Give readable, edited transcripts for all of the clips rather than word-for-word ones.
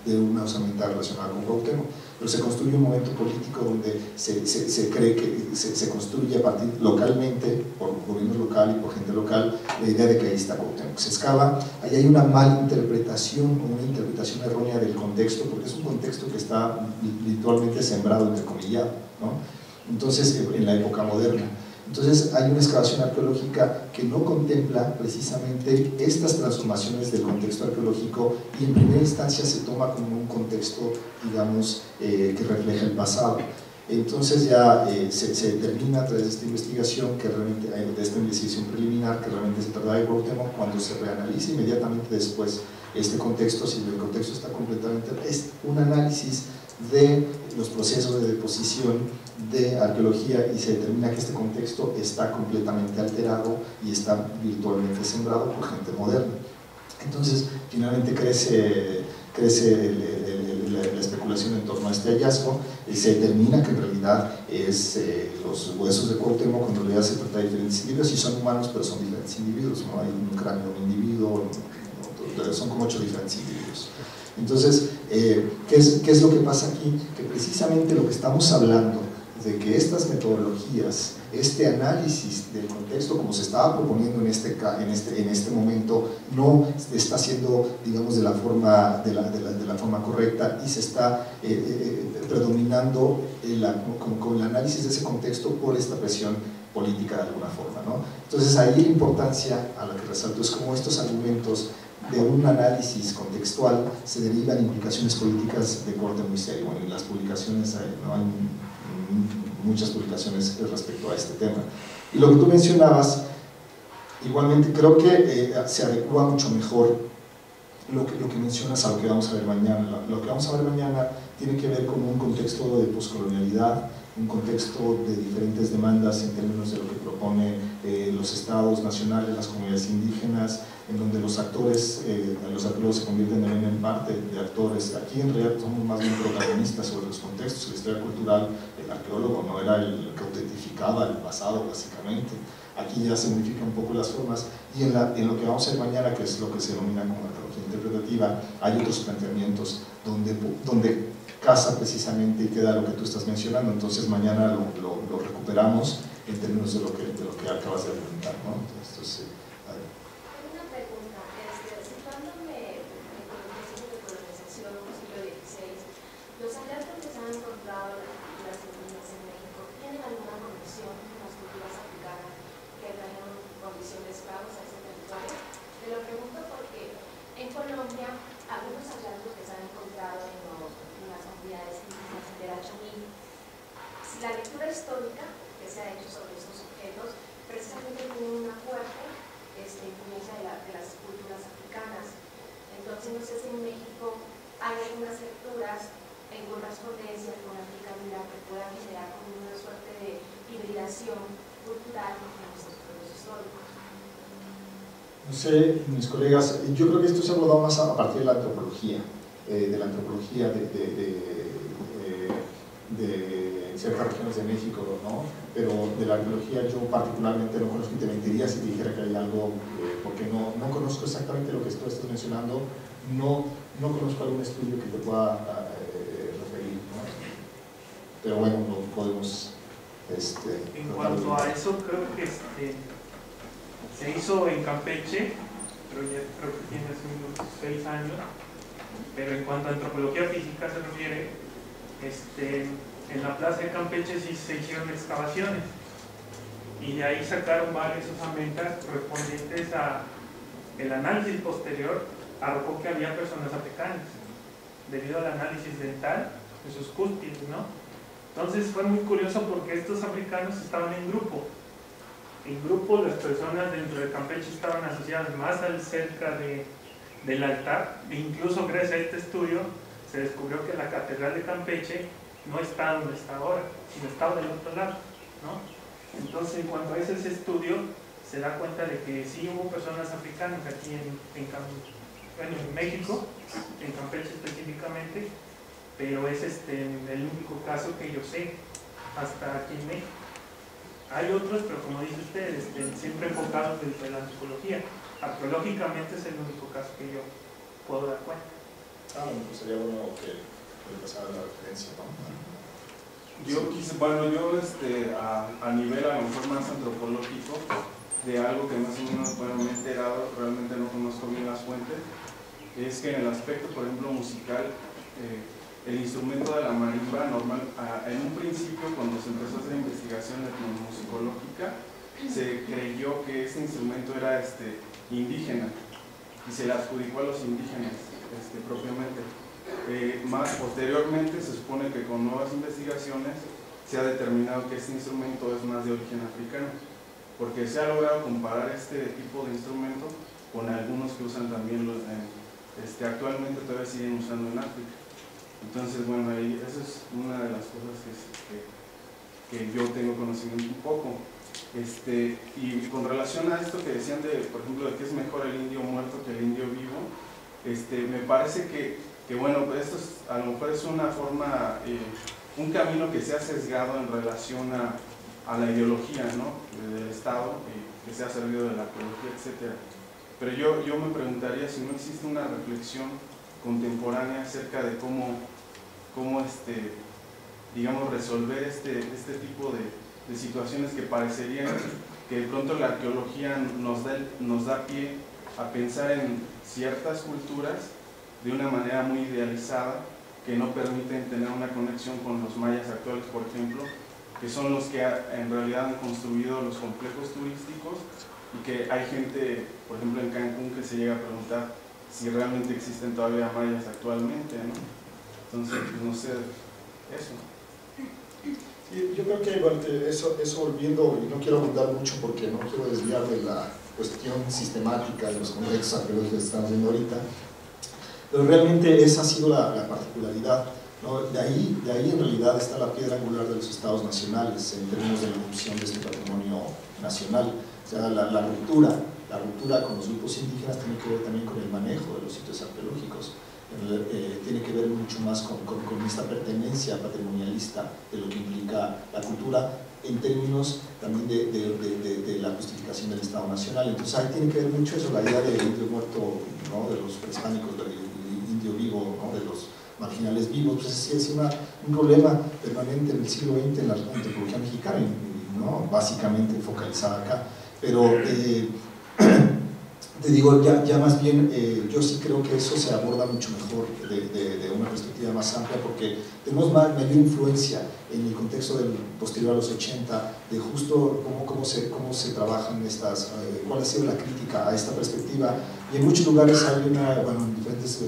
de una osamenta relacionada con Cuauhtémoc, pero se construye un momento político donde se cree que se construye a partir localmente, por gobierno local y por gente local, la idea de que ahí está Cuauhtémoc. Se excava, ahí hay una mala interpretación o una interpretación errónea del contexto, porque es un contexto que está virtualmente sembrado, entrecomillado, ¿no? Entonces, en la época moderna. Entonces hay una excavación arqueológica que no contempla precisamente estas transformaciones del contexto arqueológico y en primera instancia se toma como un contexto, digamos, que refleja el pasado. Entonces ya se determina a través de esta investigación, que realmente, de esta investigación preliminar, que realmente se trata de Cuauhtémoc. Cuando se reanaliza inmediatamente después este contexto, si el contexto está completamente, es un análisis de los procesos de deposición de arqueología y se determina que este contexto está completamente alterado y está virtualmente sembrado por gente moderna. Entonces, finalmente crece la especulación en torno a este hallazgo y se determina que en realidad es los huesos de Cuauhtémoc, cuando en realidad se trata de diferentes individuos y son humanos, pero son diferentes individuos, ¿no? Hay un cráneo de un individuo, son como 8 diferentes individuos. Entonces, ¿qué es lo que pasa aquí? Que precisamente lo que estamos hablando de que estas metodologías, este análisis del contexto como se estaba proponiendo en este momento, no está siendo, digamos, de la forma correcta y se está predominando con el análisis de ese contexto por esta presión política de alguna forma, ¿no? Entonces ahí la importancia a la que resalto es cómo estos argumentos de un análisis contextual se derivan implicaciones políticas de corte muy serio. Bueno, en las publicaciones no hay muchas publicaciones respecto a este tema. Y lo que tú mencionabas, igualmente creo que se adecua mucho mejor lo que mencionas a lo que vamos a ver mañana. Lo que vamos a ver mañana tiene que ver con un contexto de poscolonialidad, un contexto de diferentes demandas en términos de lo que propone los estados nacionales, las comunidades indígenas, en donde los actores, los arqueólogos se convierten también en parte de actores. Aquí en realidad somos más bien protagonistas sobre los contextos. La historia cultural, el arqueólogo no era el que autentificaba el pasado, básicamente. Aquí ya se modifican un poco las formas y en lo que vamos a ver mañana, que es lo que se denomina como arqueología interpretativa, hay otros planteamientos donde casa precisamente y queda lo que tú estás mencionando. Entonces mañana lo recuperamos en términos de lo que acabas de preguntar, ¿no? Entonces, una pregunta, situándome en procesos de colonización del siglo XVI, los hallazgos que se han encontrado en las culturas indígenas en México tienen alguna conexión con las culturas africanas que trajeron condición de esclavos a ese territorio. Te lo pregunto porque en Colombia algunos hallazgos que se han encontrado en las comunidades indígenas de la Chomí, si la lectura histórica que se ha hecho sobre estos objetos precisamente tiene una fuerte influencia de las culturas africanas. Entonces no sé si en México hay algunas lecturas en correspondencia con la africanidad que puedan generar como una suerte de hibridación cultural en nuestros pueblos históricos. No sé, mis colegas, yo creo que esto se ha abordado más a partir de la antropología, de ciertas regiones de México, ¿no? Pero de la arqueología yo particularmente no conozco y te mentiría si te dijera que hay algo, porque no conozco exactamente lo que tú estás mencionando, no conozco algún estudio que te pueda referir, ¿no? Pero bueno, lo podemos... en cuanto a eso, creo que se hizo en Campeche, pero ya creo que tiene hace unos 6 años, pero en cuanto a antropología física se refiere, en la plaza de Campeche sí se hicieron excavaciones y de ahí sacaron varias osamentas correspondientes a el análisis posterior, arrojó que había personas africanas debido al análisis dental de sus cúspides, ¿no? Entonces fue muy curioso porque estos africanos estaban en grupo. En grupo las personas dentro de Campeche estaban asociadas más cerca del altar, e incluso gracias a este estudio se descubrió que la catedral de Campeche no está donde está ahora, sino estaba del otro lado, ¿no? Entonces, en cuanto a ese estudio, se da cuenta de que sí hubo personas africanas aquí en México, en Campeche específicamente, pero es el único caso que yo sé hasta aquí en México. Hay otros, pero como dice usted, siempre enfocados dentro de la antropología. Arqueológicamente es el único caso que yo puedo dar cuenta. Bueno, pues sería bueno que le pasara la referencia, ¿no? Yo quise, bueno, yo a nivel a lo mejor más antropológico, de algo que más o menos, bueno, me he enterado, realmente no conozco bien las fuentes, es que en el aspecto, por ejemplo, musical, el instrumento de la marimba normal, en un principio cuando se empezó a hacer investigación etnomusicológica, se creyó que este instrumento era indígena y se le adjudicó a los indígenas propiamente. Más posteriormente se supone que con nuevas investigaciones se ha determinado que este instrumento es más de origen africano, porque se ha logrado comparar este tipo de instrumento con algunos que usan también actualmente todavía siguen usando en África. Entonces, bueno, ahí esa es una de las cosas que yo tengo conocimiento un poco. Y con relación a esto que decían por ejemplo, de que es mejor el indio muerto que el indio vivo, me parece que bueno, esto a lo mejor es una forma, un camino que se ha sesgado en relación a la ideología, ¿no?, del Estado, que se ha servido de la arqueología, etc. Pero yo me preguntaría si no existe una reflexión contemporánea acerca de cómo digamos, resolver este tipo de situaciones que parecerían que de pronto la arqueología nos da pie a pensar en ciertas culturas de una manera muy idealizada, que no permiten tener una conexión con los mayas actuales, por ejemplo, que son los que en realidad han construido los complejos turísticos, y que hay gente, por ejemplo en Cancún, que se llega a preguntar si realmente existen todavía mayas actualmente, ¿no? Entonces, pues, no sé, eso. Yo creo que bueno, eso volviendo, y no quiero abundar mucho porque no quiero desviar de la cuestión sistemática de los contextos arqueológicos que estamos viendo ahorita, pero realmente esa ha sido la particularidad, ¿no? De ahí en realidad está la piedra angular de los estados nacionales en términos de la erupción de este patrimonio nacional. O sea, la ruptura con los grupos indígenas tiene que ver también con el manejo de los sitios arqueológicos. Tiene que ver mucho más con esta pertenencia patrimonialista de lo que implica la cultura en términos también de la justificación del Estado Nacional. Entonces ahí tiene que ver mucho eso, la idea del indio muerto, ¿no?, de los prehispánicos, del indio vivo, ¿no?, de los marginales vivos. Pues es un problema permanente en el siglo XX en la antropología mexicana, ¿no?, básicamente focalizada acá. Pero te digo, ya más bien, yo sí creo que eso se aborda mucho mejor de una perspectiva más amplia, porque tenemos mayor influencia en el contexto del posterior a los 80, de justo cómo se trabajan estas, cuál ha sido la crítica a esta perspectiva, y en muchos lugares hay bueno, en diferentes,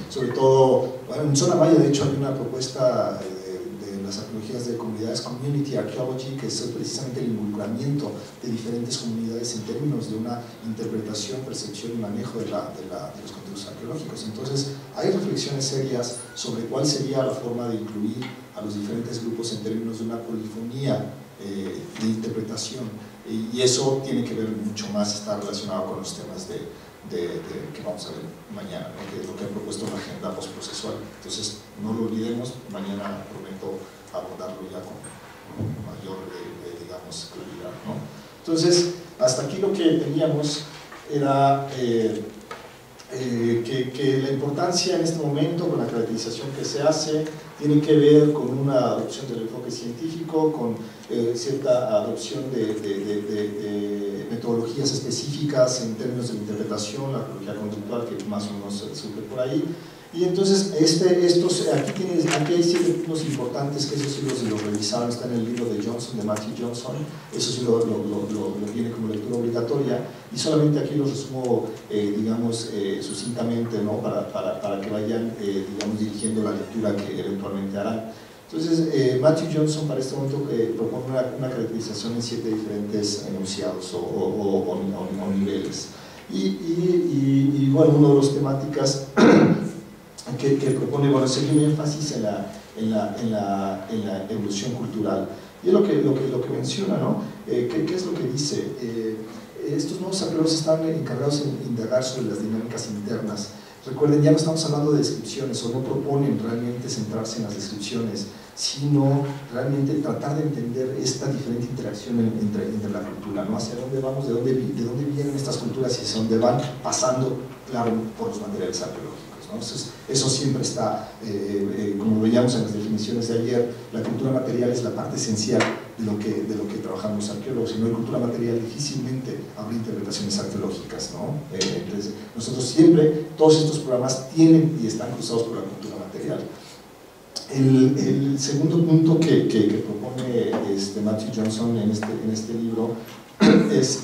sobre todo, bueno, en Zona Maya de hecho hay una propuesta de las arqueologías de comunidades, Community Archaeology, que es precisamente el involucramiento de diferentes comunidades en términos de una interpretación, percepción y manejo de los contextos arqueológicos. Entonces hay reflexiones serias sobre cuál sería la forma de incluir a los diferentes grupos en términos de una polifonía de interpretación, y eso tiene que ver mucho más, está relacionado con los temas que vamos a ver mañana, ¿no?, que es lo que ha propuesto la agenda postprocesual. Entonces no lo olvidemos, mañana prometo abordarlo ya con mayor, digamos, claridad, ¿no? Entonces, hasta aquí lo que teníamos era que la importancia en este momento con la caracterización que se hace tiene que ver con una adopción del enfoque científico, con cierta adopción de metodologías específicas en términos de la interpretación, la arqueología conductual, que más o menos surge por ahí. Y entonces, aquí hay 7 puntos importantes, que esos sí los revisaron, está en el libro de Johnson, de Matthew Johnson, eso sí lo viene como lectura obligatoria, y solamente aquí los resumo, digamos, sucintamente, ¿no?, para que vayan, digamos, dirigiendo la lectura que eventualmente harán. Entonces, Matthew Johnson para este momento propone una caracterización en 7 diferentes enunciados o niveles. Y bueno, una de las temáticas que propone, bueno, sería un énfasis en la evolución cultural. Y es lo que menciona, ¿no? ¿Qué es lo que dice? Estos nuevos arqueólogos están encargados en indagar sobre las dinámicas internas. Recuerden, ya no estamos hablando de descripciones, o no proponen realmente centrarse en las descripciones, sino realmente tratar de entender esta diferente interacción entre la cultura, ¿no? Hacia dónde vamos, de dónde vienen estas culturas y hacia dónde van, pasando, claro, por los materiales arqueológicos, ¿no? Entonces, eso siempre está, como veíamos en las definiciones de ayer, la cultura material es la parte esencial de lo que trabajamos los arqueólogos. Si no hay cultura material, difícilmente habrá interpretaciones arqueológicas, ¿no? Entonces, nosotros siempre, todos estos programas tienen y están cruzados por la cultura material. El segundo punto que propone Matthew Johnson en este libro es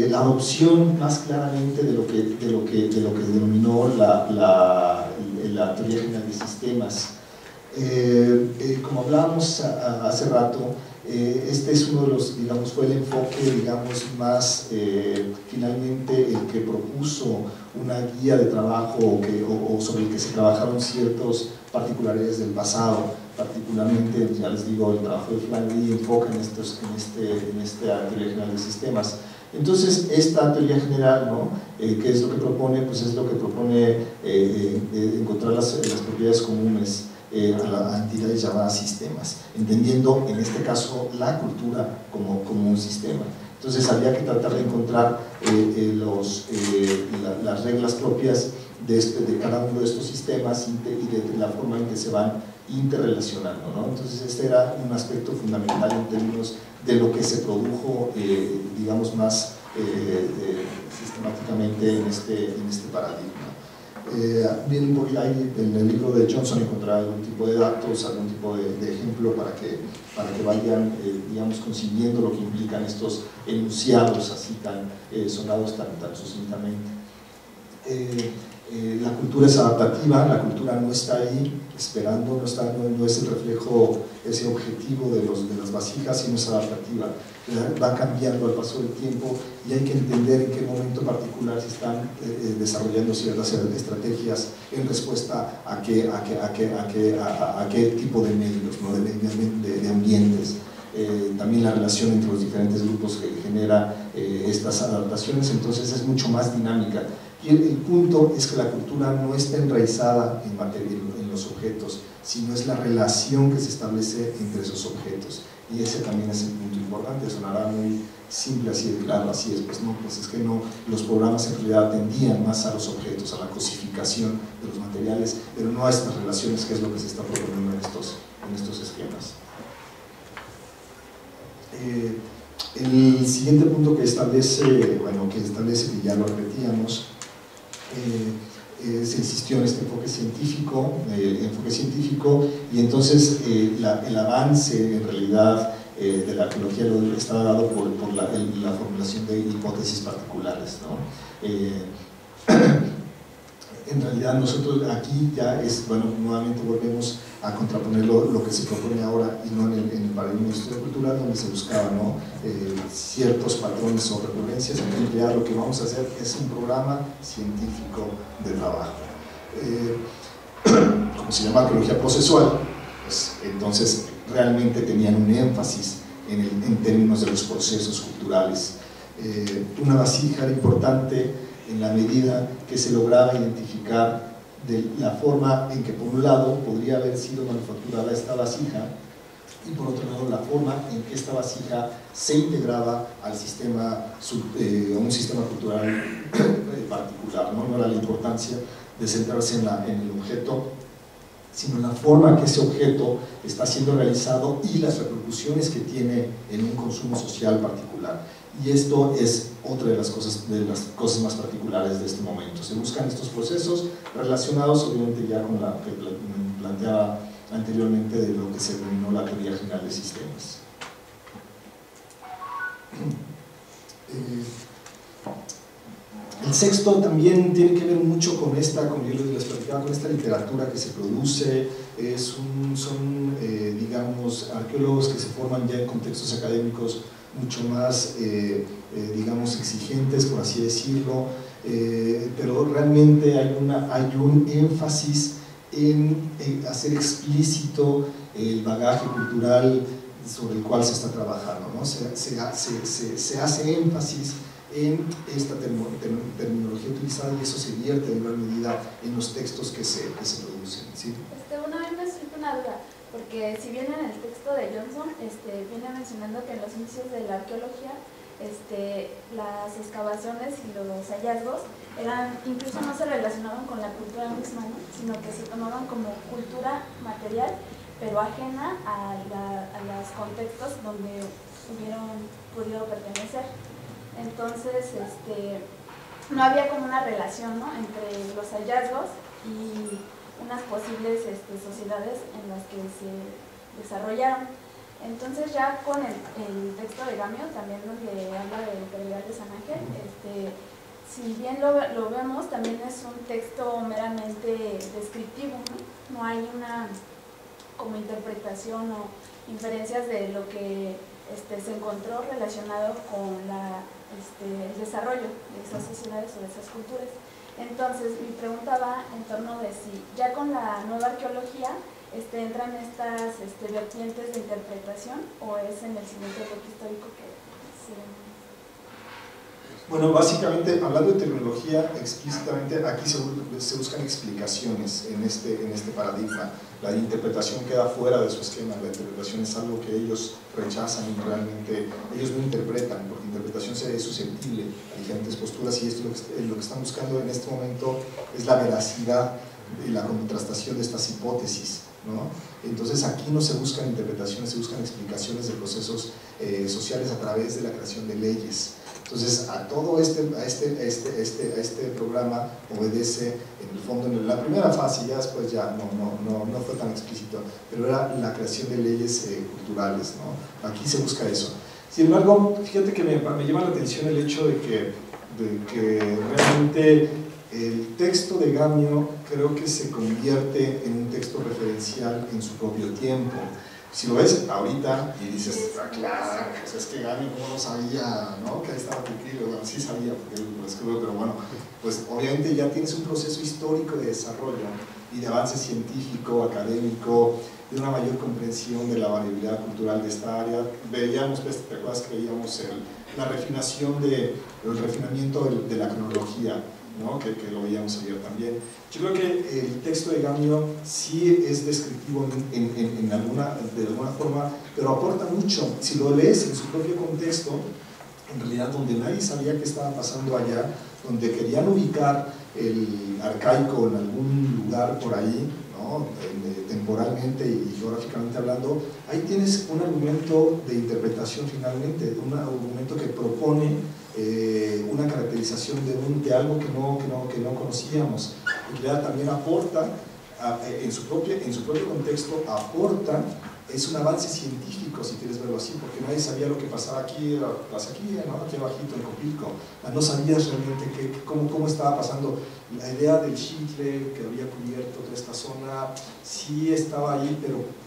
la adopción más claramente de lo que denominó la teoría general de sistemas. Como hablábamos hace rato, este es uno de los, digamos, fue el enfoque, digamos, más finalmente el que propuso una guía de trabajo o sobre el que se trabajaron ciertas particularidades del pasado, particularmente, ya les digo, el trabajo de Flannery enfoca en esta teoría general de sistemas. Entonces, esta teoría general, ¿no? ¿Qué es lo que propone? Pues es lo que propone encontrar las propiedades comunes a entidades llamadas sistemas, entendiendo en este caso la cultura como un sistema. Entonces había que tratar de encontrar las reglas propias de cada uno de estos sistemas y de la forma en que se van interrelacionando, ¿no? Entonces este era un aspecto fundamental en términos de lo que se produjo, digamos, más sistemáticamente en este paradigma. Bien, en el libro de Johnson encontrar algún tipo de datos, algún tipo de ejemplo para que vayan, digamos, consiguiendo lo que implican estos enunciados así tan sonados tan sucintamente. La cultura es adaptativa, la cultura no está ahí esperando, no es el reflejo, ese objetivo de las vasijas, sino es adaptativa. Va cambiando al paso del tiempo y hay que entender en qué momento particular se están desarrollando ciertas estrategias en respuesta a qué tipo de medios, ¿no? de ambientes. También la relación entre los diferentes grupos que genera estas adaptaciones, entonces es mucho más dinámica. Y el punto es que la cultura no está enraizada en los objetos, sino es la relación que se establece entre esos objetos. Y ese también es el punto importante. Sonará muy simple así de claro, así es, pues no, pues es que no, los programas en realidad atendían más a los objetos, a la cosificación de los materiales, pero no a estas relaciones, que es lo que se está proponiendo en estos esquemas. El siguiente punto que establece, que ya lo repetíamos, se insistió en este enfoque científico, y entonces el avance en realidad de la arqueología está dado por la formulación de hipótesis particulares, ¿no? En realidad nosotros aquí ya es, bueno, nuevamente volvemos a contraponer lo que se propone ahora y no en el paradigma de historia cultural, donde se buscaba, ¿no? Ciertos patrones o recurrencias. En realidad lo que vamos a hacer es un programa científico de trabajo. Como se llama arqueología procesual, pues entonces realmente tenían un énfasis en términos de los procesos culturales. Una vasija era importante en la medida que se lograba identificar de la forma en que, por un lado, podría haber sido manufacturada esta vasija, y por otro lado, la forma en que esta vasija se integraba al sistema, a un sistema cultural particular, ¿no? No era la importancia de centrarse en el objeto, sino en la forma en que ese objeto está siendo realizado y las repercusiones que tiene en un consumo social particular. Y esto es otra de las cosas más particulares de este momento. Se buscan estos procesos relacionados, obviamente, ya con la que planteaba anteriormente de lo que se denominó la teoría general de sistemas. El sexto también tiene que ver mucho con como yo les platicaba, con esta literatura que se produce. Son digamos, arqueólogos que se forman ya en contextos académicos mucho más, digamos, exigentes, por así decirlo, pero realmente hay un énfasis en hacer explícito el bagaje cultural sobre el cual se está trabajando, ¿no? Se hace énfasis en esta terminología utilizada, y eso se vierte en gran medida en los textos que se producen, ¿sí? Una vez me surge una duda, porque si bien en el texto de Johnson viene mencionando que en los inicios de la arqueología las excavaciones y los hallazgos incluso no se relacionaban con la cultura misma, ¿no? Sino que se tomaban como cultura material, pero ajena a los contextos donde hubieran podido pertenecer. Entonces, no había como una relación, ¿no?, entre los hallazgos y unas posibles sociedades en las que se desarrollaron. Entonces ya con el texto de Gamio, también donde habla del Pedregal de San Ángel, si bien lo vemos, también es un texto meramente descriptivo, ¿no? No hay una como interpretación o inferencias de lo que se encontró relacionado con el desarrollo de esas sociedades o de esas culturas. Entonces mi pregunta va en torno de si ya con la nueva arqueología entran estas vertientes de interpretación o es en el siguiente bloque histórico que se... Bueno, básicamente, hablando de tecnología, explícitamente aquí se buscan explicaciones en este paradigma. La interpretación queda fuera de su esquema, la interpretación es algo que ellos rechazan y realmente ellos no interpretan, porque interpretación es susceptible a diferentes posturas y esto lo que están buscando en este momento es la veracidad y la contrastación de estas hipótesis, ¿no? Entonces aquí no se buscan interpretaciones, se buscan explicaciones de procesos sociales a través de la creación de leyes. Entonces a todo este programa obedece en el fondo en la primera fase, ya después ya no fue tan explícito, pero era la creación de leyes culturales, ¿no? Aquí se busca eso. Sin embargo, fíjate que me llama la atención el hecho de que realmente el texto de Gamio creo que se convierte en un texto referencial en su propio tiempo. Si lo ves ahorita y dices, claro, pues es que Gamio no lo sabía, ¿no? Que ahí estaba Tequila, bueno, sí sabía porque lo escribió, pero bueno, pues obviamente ya tienes un proceso histórico de desarrollo y de avance científico, académico, de una mayor comprensión de la variabilidad cultural de esta área. Veíamos, ¿te acuerdas que veíamos el refinamiento de la cronología, ¿no? que lo veíamos ayer también? Yo creo que el texto de Gamio sí es descriptivo de alguna forma, pero aporta mucho. Si lo lees en su propio contexto, en realidad donde nadie sabía qué estaba pasando allá, donde querían ubicar el arcaico en algún lugar por ahí, ¿no? Temporalmente y geográficamente hablando, ahí tienes un argumento de interpretación finalmente, un argumento que propone una caracterización de algo que no conocíamos. En realidad también aporta, en su propio contexto, es un avance científico, si quieres verlo así, porque nadie sabía lo que pasaba aquí, pasa aquí, ¿no? Aquí abajito en Copilco. No sabías realmente cómo estaba pasando. La idea del Chitle que había cubierto toda esta zona sí estaba ahí,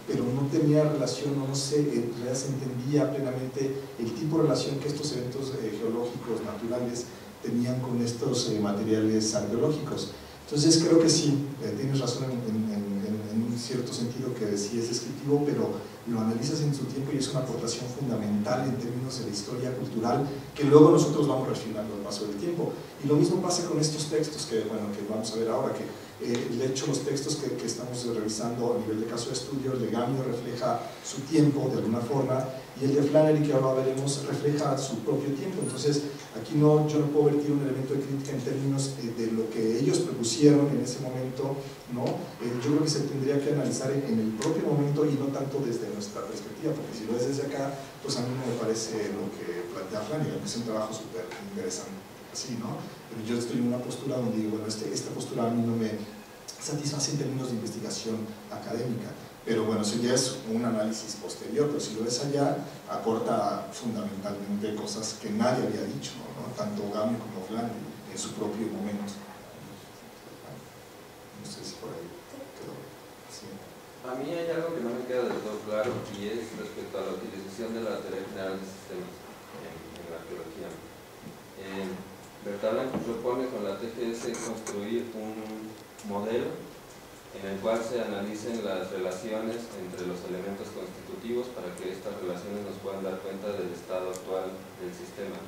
pero no tenía relación, no se entendía plenamente el tipo de relación que estos eventos geológicos naturales tenían con estos materiales arqueológicos. Entonces creo que sí, tienes razón en un cierto sentido que sí es descriptivo, pero lo analizas en su tiempo y es una aportación fundamental en términos de la historia cultural que luego nosotros vamos refinando al paso del tiempo. Y lo mismo pasa con estos textos que vamos a ver ahora, que de hecho los textos que estamos revisando a nivel de caso de estudio, el de Gamio refleja su tiempo de alguna forma y el de Flannery, que ahora veremos, refleja su propio tiempo. Entonces aquí yo no puedo vertir un elemento de crítica en términos de lo que ellos propusieron en ese momento, ¿no? Yo creo que se tendría que analizar en el propio momento y no tanto desde nuestra perspectiva, porque si lo ves desde acá, pues a mí no me parece lo que plantea Flannery, que es un trabajo súper interesante, así, ¿no? Pero yo estoy en una postura donde digo, bueno, esta postura a mí no me satisface en términos de investigación académica, pero bueno, eso ya es un análisis posterior, pero si lo ves allá, aporta fundamentalmente cosas que nadie había dicho, ¿no? Tanto Gamio como Flannery en su propio momento. No sé si por ahí quedó. Sí. A mí hay algo que no me queda del todo claro y es respecto a la utilización de la teoría general de sistemas en la arqueología. Bertalan propone con la TGS construir un modelo en el cual se analicen las relaciones entre los elementos constitutivos para que estas relaciones nos puedan dar cuenta del estado actual del sistema.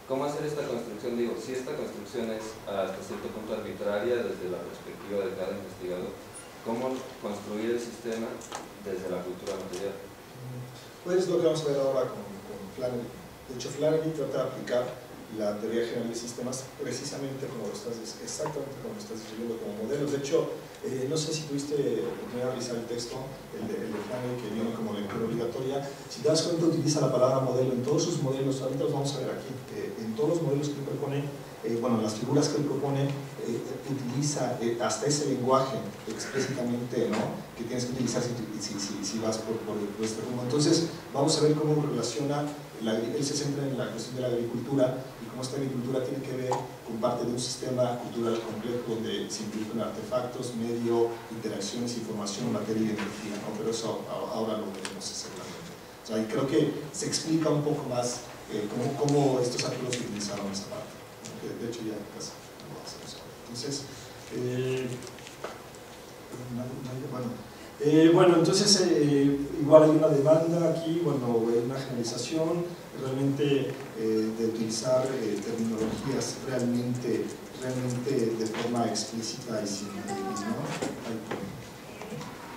¿Cómo hacer esta construcción? Digo, si esta construcción es hasta cierto punto arbitraria desde la perspectiva de cada investigador, ¿cómo construir el sistema desde la cultura material? Pues lo que vamos a ver ahora con Flannery. De hecho, Flannery trata de aplicar la teoría general de sistemas precisamente como lo estás diciendo, como modelos. De hecho, no sé si tuviste oportunidad de revisar el texto, el de Flannery, que viene como lectura obligatoria. Si te das cuenta, utiliza la palabra modelo en todos sus modelos. Ahorita los vamos a ver aquí. En todos los modelos que él propone, bueno, las figuras que él propone, utiliza hasta ese lenguaje explícitamente, ¿no?, que tienes que utilizar si vas por este rumbo. Entonces, vamos a ver cómo relaciona, él se centra en la cuestión de la agricultura y cómo esta agricultura tiene que ver con parte de un sistema cultural complejo donde se implican artefactos, medio, interacciones, información, materia y energía, ¿no? Pero eso ahora lo veremos seguramente. O sea, y creo que se explica un poco más cómo estos arqueólogos utilizaron esa parte, ¿no? De hecho ya casi lo hacemos ahora. Entonces, bueno, entonces igual hay una demanda aquí, bueno, una generalización realmente de utilizar terminologías realmente de forma explícita y sin, ¿no?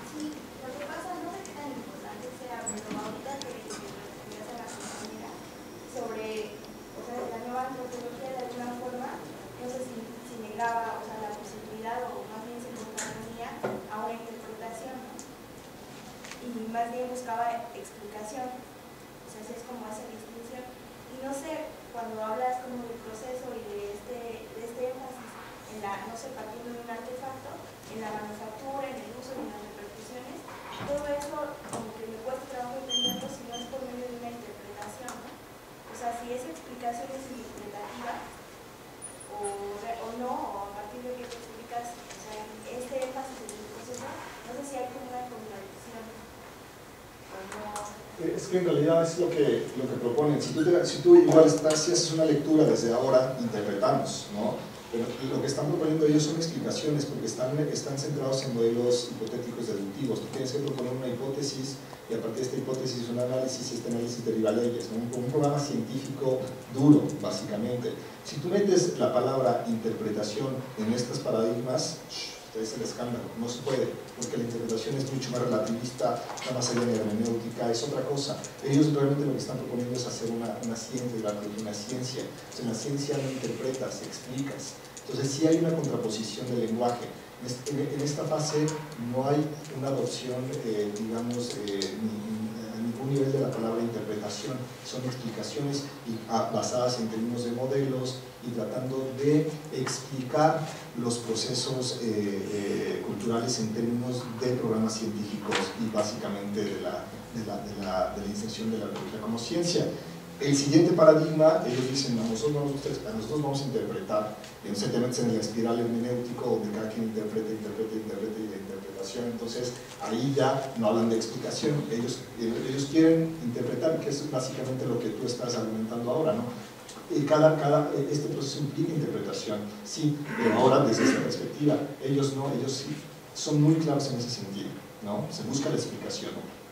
Sí, lo que pasa, no sé qué tan importante sea, pero ahorita que hace la compañera sobre, o sea, la nueva antropología de alguna forma, no sé si negaba, o sea, la posibilidad o más bien se contraponía a una interpretación, ¿no? Y más bien buscaba explicación, o sea, así es como hace distinción. Y no sé, cuando hablas como del proceso y de este énfasis en la, no sé, partiendo de un artefacto, en la manufactura, en el uso y en las repercusiones, todo eso como que me cuesta trabajo entenderlo si no es por medio de una interpretación, ¿no? O sea, si esa explicación es interpretativa o no, o a partir de qué te explicas, o sea, este énfasis en el proceso, no sé si hay como una contradicción o no. Es que en realidad es lo que proponen. Si tú igual si haces una lectura desde ahora, interpretamos, ¿no? Pero lo que están proponiendo ellos son explicaciones porque están centrados en modelos hipotéticos deductivos. Tú tienes que proponer una hipótesis y a partir de esta hipótesis un análisis y este análisis deriva leyes, ¿no? Un programa científico duro, básicamente. Si tú metes la palabra interpretación en estos paradigmas, es el escándalo, no se puede, porque la interpretación es mucho más relativista, está más allá de la hermenéutica, es otra cosa. Ellos realmente lo que están proponiendo es hacer una ciencia, una ciencia. O sea, en la ciencia no interpretas, explicas. Entonces sí hay una contraposición del lenguaje. En esta fase no hay una adopción, digamos, a ningún nivel de la palabra interpretación, son explicaciones basadas en términos de modelos y tratando de explicar los procesos culturales en términos de programas científicos y básicamente de la inserción de la teología como ciencia. El siguiente paradigma, ellos dicen, a nosotros vamos a interpretar, se te metes en el espiral hermenéutico donde cada quien interpreta y la interpretación, entonces ahí ya no hablan de explicación, ellos quieren interpretar, que es básicamente lo que tú estás argumentando ahora, ¿no? Este proceso implica interpretación, sí, pero ahora desde esa perspectiva, ellos no, ellos sí, son muy claros en ese sentido, ¿no? Se busca la explicación,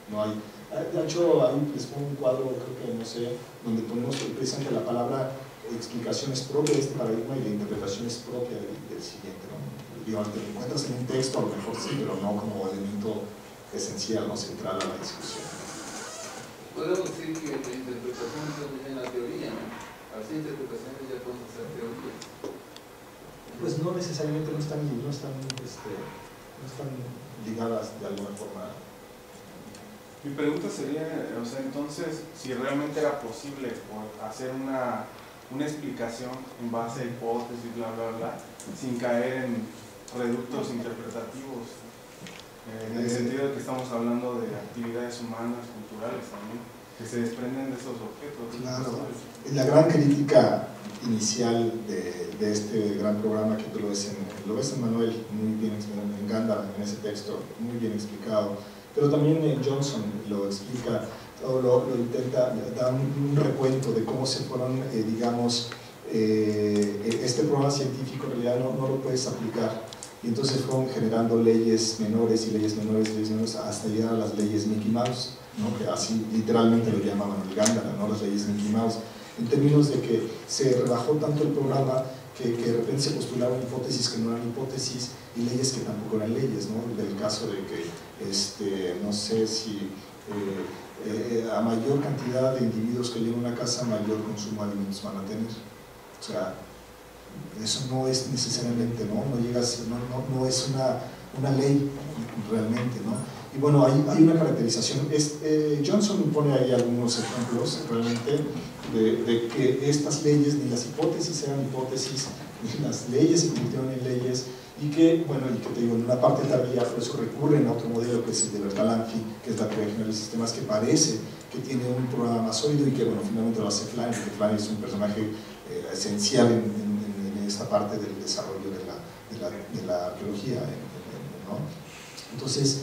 no hay. De hecho, ahí les pongo un cuadro, creo que no sé, donde ponemos precisamente la palabra explicación es propia de este paradigma y la interpretación es propia del siguiente, ¿no? Digo, te lo encuentras en un texto, a lo mejor sí, pero no como elemento esencial, no central a la discusión. Podemos decir que la interpretación está en la teoría, ¿no? Así interpretaciones ya pueden ser teorías. Pues no necesariamente no están ligadas de alguna forma. Mi pregunta sería, o sea, entonces, si realmente era posible hacer una explicación en base a hipótesis, bla, bla, bla, sin caer en reductos interpretativos, en el sentido de que estamos hablando de actividades humanas, culturales también, que se desprenden de esos objetos. Claro, la gran crítica inicial de este gran programa que tú lo ves en Manuel, muy bien explicado, en Gandalf, en ese texto, muy bien explicado, pero también Johnson lo explica, o lo intenta, da un recuento de cómo se fueron, digamos, este programa científico en realidad no lo puedes aplicar, y entonces fueron generando leyes menores y leyes menores hasta llegar a las leyes Mickey Mouse, ¿no? Que así literalmente lo llama Manuel Gandalf, ¿no? Las leyes Mickey Mouse, en términos de que se rebajó tanto el programa que de repente se postularon hipótesis que no eran hipótesis y leyes que tampoco eran leyes, ¿no? Del caso de que, no sé si A mayor cantidad de individuos que lleven una casa, mayor consumo de alimentos van a tener. O sea, eso no es necesariamente, no es una ley realmente, ¿no? Y bueno, hay una caracterización. Johnson pone ahí algunos ejemplos realmente de que estas leyes, ni las hipótesis eran hipótesis, ni las leyes se convirtieron en leyes, y que, bueno, y que te digo, en una parte tardía, por eso recurren a otro modelo que es el de Bertalanffy, que es la teoría general de sistemas, que parece que tiene un programa más sólido y que, bueno, finalmente lo hace Flannery, que Flannery es un personaje esencial en esta parte del desarrollo de la arqueología, ¿no? Entonces,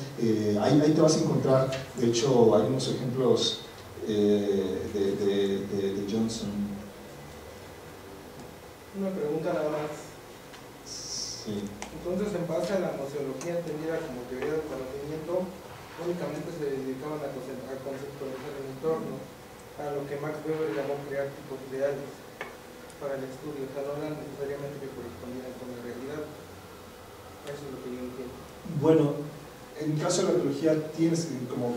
ahí te vas a encontrar, de hecho, hay unos ejemplos de Johnson. Una pregunta nada más. Sí. Entonces, en base a la museología entendida como teoría del conocimiento, únicamente se dedicaban a conceptualizar el entorno, a lo que Max Weber llamó crear tipos ideales para el estudio, o sea, no eran necesariamente que correspondieran con la realidad. Eso es lo que yo entiendo. Bueno, en el caso de la arqueología tienes, como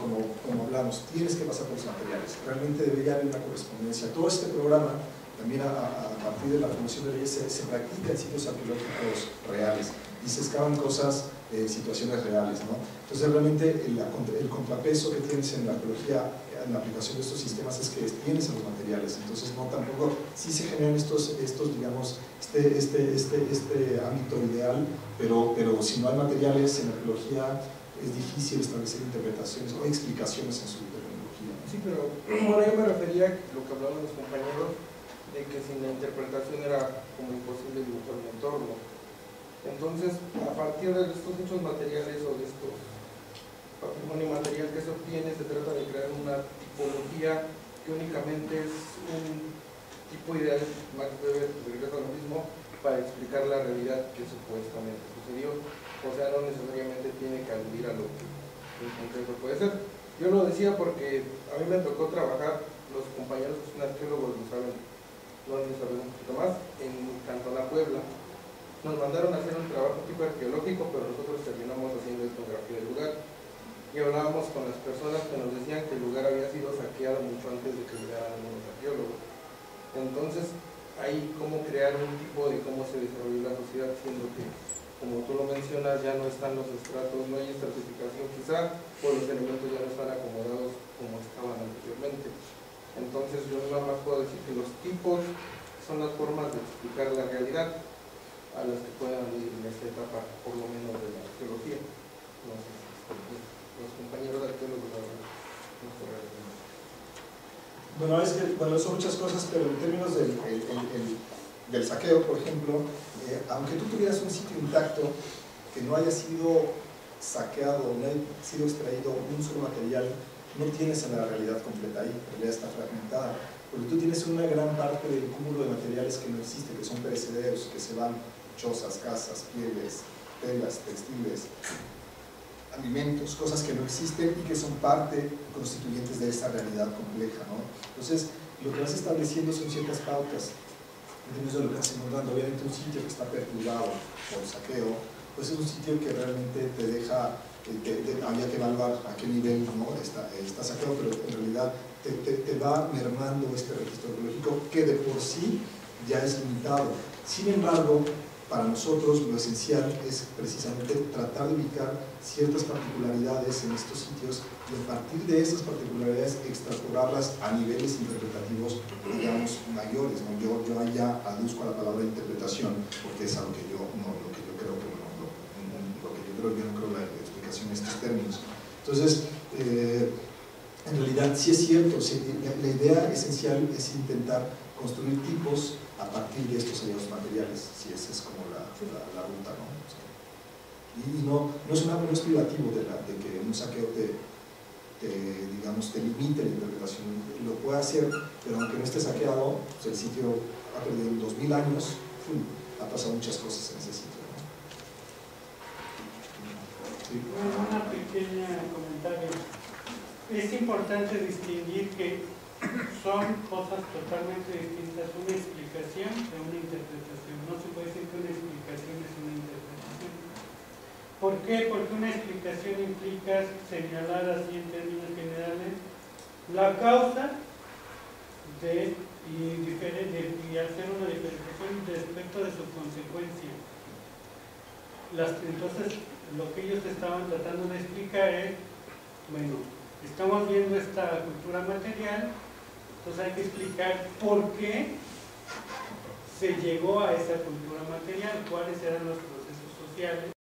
hablamos, tienes que pasar por los materiales. Realmente debería haber una correspondencia. Todo este programa, también a partir de la promoción de leyes, se practica en sitios arqueológicos reales y se excavan cosas, situaciones reales, ¿no? Entonces realmente el contrapeso que tienes en la arqueología, en la aplicación de estos sistemas, es que tienes en los materiales. Entonces no tampoco, sí se generan estos digamos, este ámbito ideal, pero si no hay materiales en la arqueología, es difícil establecer interpretaciones o explicaciones en su terminología. Sí, pero bueno, yo me refería a lo que hablaban los compañeros, de que sin la interpretación era como imposible dibujar un entorno. Entonces, a partir de estos hechos materiales o de estos patrimonio material que se obtiene, se trata de crear una tipología que únicamente es un tipo ideal, Max Weber regresa a lo mismo, para explicar la realidad que supuestamente sucedió. O sea, no necesariamente tiene que aludir a lo que en concreto puede ser. Yo lo decía porque a mí me tocó trabajar, los compañeros que son arqueólogos lo saben, lo han de saber un poquito más, en Cantona, Puebla. Nos mandaron a hacer un trabajo tipo arqueológico, pero nosotros terminamos haciendo etnografía del lugar. Y hablábamos con las personas que nos decían que el lugar había sido saqueado mucho antes de que llegaran algunos arqueólogos. Entonces, hay cómo crear un tipo de cómo se desarrolló la sociedad, siendo que, como tú lo mencionas, ya no están los estratos, no hay estratificación quizá, o los elementos ya no están acomodados como estaban anteriormente. Entonces yo nada más puedo decir que los tipos son las formas de explicar la realidad a las que puedan ir en esta etapa, por lo menos de la arqueología. No sé, los compañeros arqueólogos ahora nos corresponden. Bueno, son muchas cosas, pero en términos del saqueo, por ejemplo, aunque tú tuvieras un sitio intacto que no haya sido saqueado, no haya sido extraído un solo material, no tienes en la realidad completa ahí, la realidad está fragmentada, porque tú tienes una gran parte del cúmulo de materiales que no existe, que son perecederos, que se van, chozas, casas, pieles, telas, textiles, alimentos, cosas que no existen y que son parte constituyentes de esa realidad compleja, ¿no? Entonces, lo que vas estableciendo son ciertas pautas, entonces lo que vas encontrando. Obviamente un sitio que está perturbado por saqueo, pues es un sitio que realmente te deja, había que evaluar a qué nivel, ¿no? está saqueado, pero en realidad te va mermando este registro arqueológico que de por sí ya es limitado. Sin embargo, para nosotros lo esencial es precisamente tratar de ubicar ciertas particularidades en estos sitios y a partir de esas particularidades extrapolarlas a niveles interpretativos, digamos, mayores, ¿no? Yo ya aduzco a la palabra interpretación porque es a lo que yo no creo la explicación en estos términos. Entonces, en realidad sí es cierto, la idea esencial es intentar construir tipos a partir de estos hallazgos materiales, si esa es como la ruta, ¿no? Y no es privativo de que un saqueo digamos, te limite la interpretación, lo puede hacer, pero aunque no esté saqueado, pues el sitio ha perdido 2000 años, ha pasado muchas cosas en ese sitio, ¿no? Sí. Bueno, una pequeña comentario. Es importante distinguir que son cosas totalmente distintas, una explicación de una interpretación. No se puede decir que una explicación es una interpretación. ¿Por qué? Porque una explicación implica señalar así en términos generales la causa y hacer una diferenciación respecto de su consecuencia. Entonces, lo que ellos estaban tratando de explicar es, bueno, estamos viendo esta cultura material, entonces hay que explicar por qué se llegó a esa cultura material, cuáles eran los procesos sociales